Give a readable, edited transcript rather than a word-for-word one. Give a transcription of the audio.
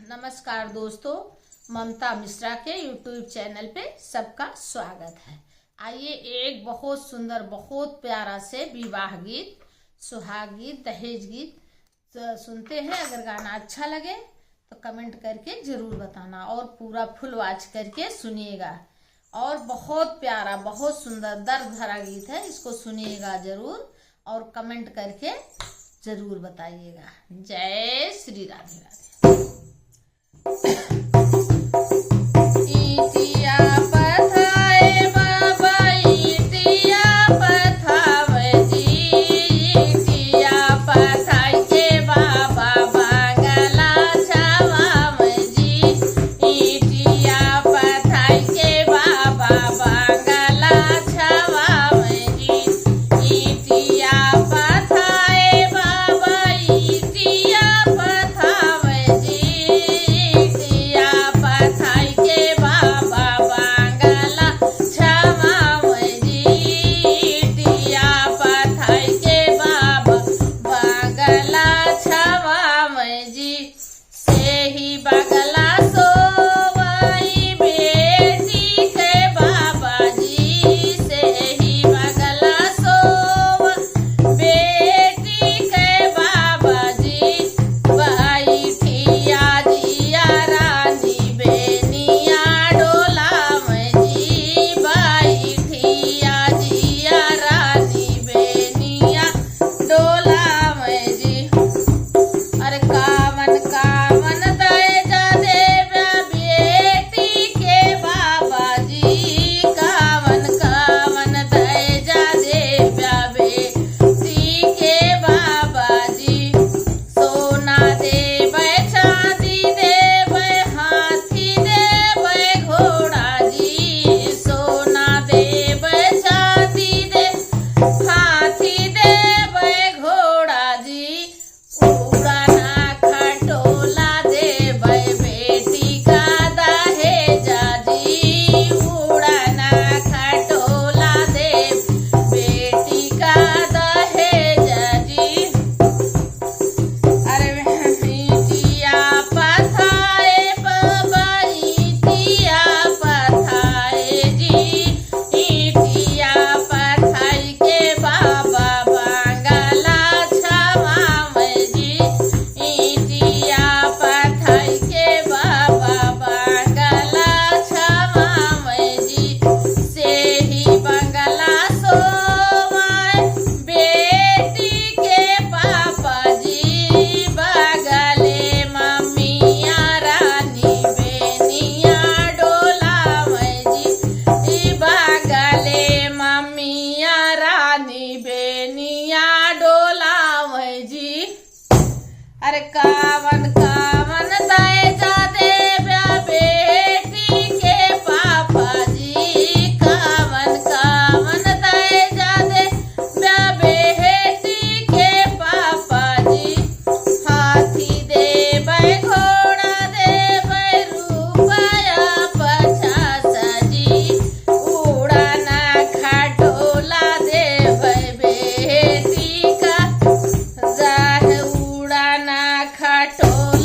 नमस्कार दोस्तों, ममता मिश्रा के YouTube चैनल पे सबका स्वागत है। आइए एक बहुत सुंदर, बहुत प्यारा से विवाह गीत, सुहाग गीत, दहेज गीत सुनते हैं। अगर गाना अच्छा लगे तो कमेंट करके जरूर बताना और पूरा फुल वॉच करके सुनिएगा। और बहुत प्यारा, बहुत सुंदर, दर्द भरा गीत है, इसको सुनिएगा जरूर और कमेंट करके जरूर बताइएगा। जय श्री राधे राधे। ईटिया पथाए बाबा, ईटिया पथावे जी, ईटिया पथाई के बाबा बांगला छावावे जी, ईटिया पथाई के बाबा बांगला छावावे जी, ईटिया पथाए बाबा, ईटिया पथावे जी, बगला सोवाई बेटी के बाबा जी, से ही बगला सोवा बेटी के बाबा जी, भाई ठिया जिया रानी बेनिया डोला में जी, भाई ठिया जिया रानी बेनिया डोला में जी। अरे कावन कावन अरे कावन कावन दाए जादे ब्या बेटी के पापा जी, कावन कावन दाए जादे ब्या बेटी के पापा जी, हाथी दे बै घोड़ा दे बै रुपया 50 जी, उड़ाना खटोला दे बै बेटी का, उड़ाना खटोला